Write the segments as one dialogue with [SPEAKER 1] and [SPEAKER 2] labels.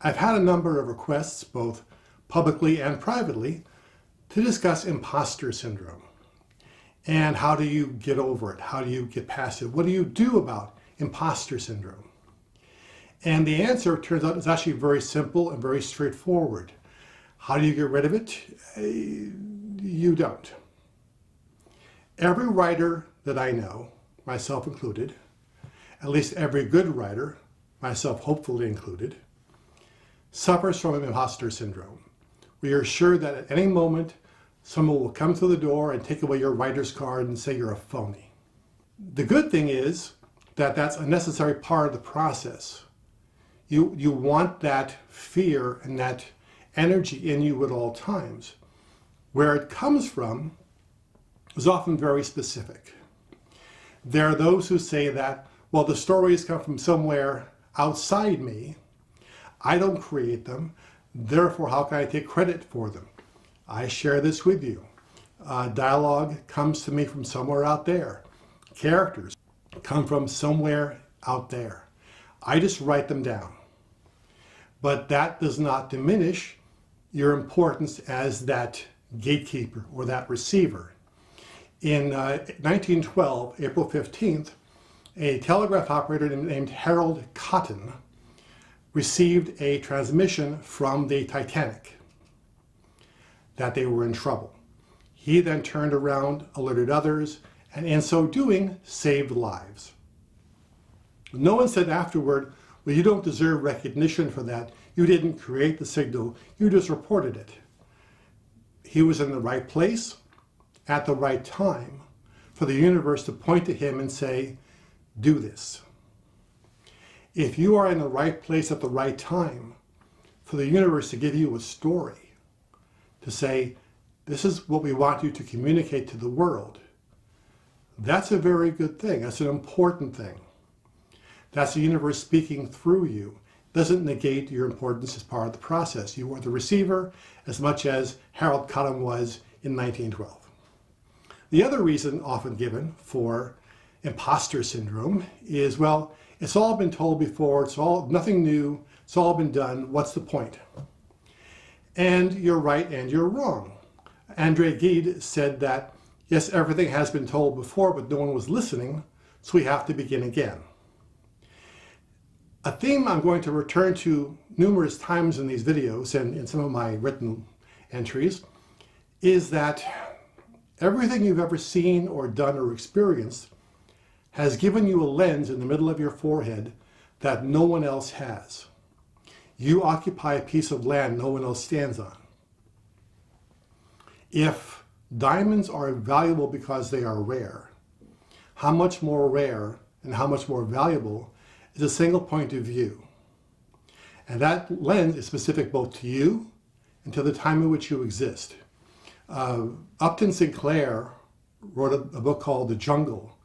[SPEAKER 1] I've had a number of requests, both publicly and privately, to discuss imposter syndrome. And how do you get over it? How do you get past it? What do you do about imposter syndrome? And the answer, it turns out, is actually very simple and very straightforward. How do you get rid of it? You don't. Every writer that I know, myself included, at least every good writer, myself hopefully included, suffers from imposter syndrome. We are sure that at any moment, someone will come through the door and take away your writer's card and say you're a phony. The good thing is that that's a necessary part of the process. You want that fear and that energy in you at all times. Where it comes from is often very specific. There are those who say that, well, the stories come from somewhere outside me. I don't create them, therefore how can I take credit for them? I share this with you. Dialogue comes to me from somewhere out there. Characters come from somewhere out there. I just write them down. But that does not diminish your importance as that gatekeeper or that receiver. In 1912, April 15th, a telegraph operator named Harold Cotton received a transmission from the Titanic that they were in trouble. He then turned around, alerted others, and in so doing, saved lives. No one said afterward, well, you don't deserve recognition for that. You didn't create the signal, you just reported it. He was in the right place at the right time for the universe to point to him and say, do this. If you are in the right place at the right time for the universe to give you a story, to say, this is what we want you to communicate to the world, that's a very good thing. That's an important thing. That's the universe speaking through you. Doesn't negate your importance as part of the process. You are the receiver as much as Harold Cotton was in 1912. The other reason often given for imposter syndrome is, well, it's all been told before, it's all nothing new, it's all been done, what's the point? And you're right and you're wrong. Andre Gide said that, yes, everything has been told before, but no one was listening, so we have to begin again. A theme I'm going to return to numerous times in these videos and in some of my written entries is that everything you've ever seen or done or experienced has given you a lens in the middle of your forehead that no one else has. You occupy a piece of land no one else stands on. If diamonds are valuable because they are rare, how much more rare and how much more valuable is a single point of view? And that lens is specific both to you and to the time in which you exist. Upton Sinclair wrote a book called The Jungle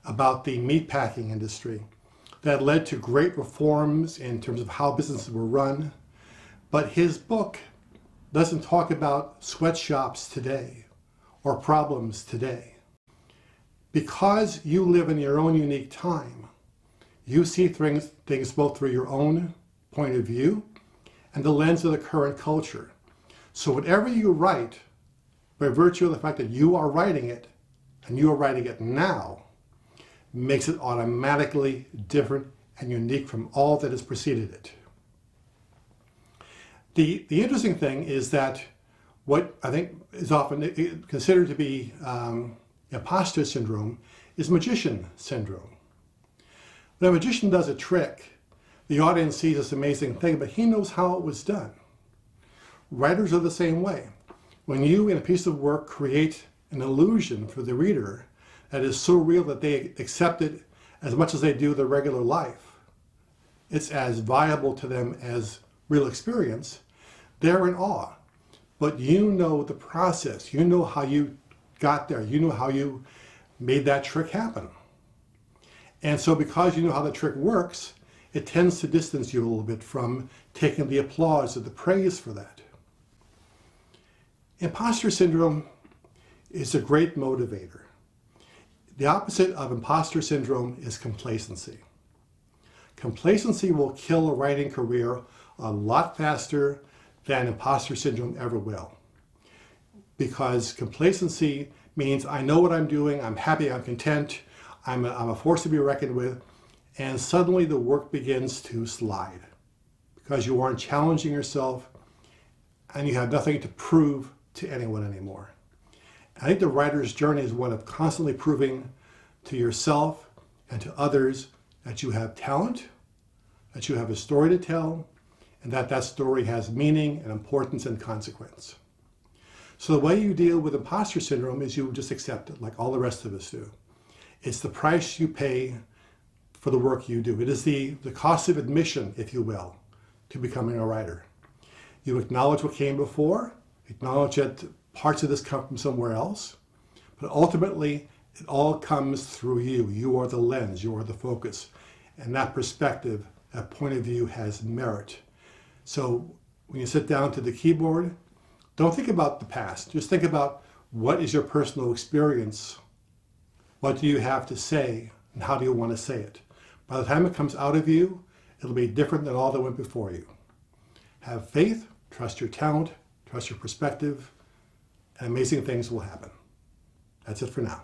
[SPEAKER 1] about the meatpacking industry that led to great reforms in terms of how businesses were run. But his book doesn't talk about sweatshops today or problems today. Because you live in your own unique time, you see things both through your own point of view and the lens of the current culture. So whatever you write, by virtue of the fact that you are writing it, and you are writing it now, makes it automatically different and unique from all that has preceded it. The interesting thing is that what I think is often considered to be imposter syndrome is magician syndrome. When a magician does a trick, the audience sees this amazing thing, but he knows how it was done. Writers are the same way. When you, in a piece of work, create an illusion for the reader that is so real that they accept it as much as they do their regular life, it's as viable to them as real experience, they're in awe. But you know the process. You know how you got there. You know how you made that trick happen. And so because you know how the trick works, it tends to distance you a little bit from taking the applause or the praise for that. Imposter syndrome is a great motivator. The opposite of imposter syndrome is complacency. Complacency will kill a writing career a lot faster than imposter syndrome ever will. Because complacency means I know what I'm doing, I'm happy, I'm content, I'm a force to be reckoned with, and suddenly the work begins to slide because you aren't challenging yourself and you have nothing to prove to anyone anymore. I think the writer's journey is one of constantly proving to yourself and to others that you have talent, that you have a story to tell, and that that story has meaning and importance and consequence. So the way you deal with imposter syndrome is you just accept it like all the rest of us do. It's the price you pay for the work you do. It is the cost of admission, if you will, to becoming a writer. You acknowledge what came before, acknowledge that parts of this come from somewhere else, but ultimately it all comes through you. You are the lens, you are the focus, and that perspective, that point of view has merit. So when you sit down to the keyboard, don't think about the past. Just think about what is your personal experience, what do you have to say, and how do you want to say it. By the time it comes out of you, it'll be different than all that went before you. Have faith, trust your talent, trust your perspective, and amazing things will happen. That's it for now.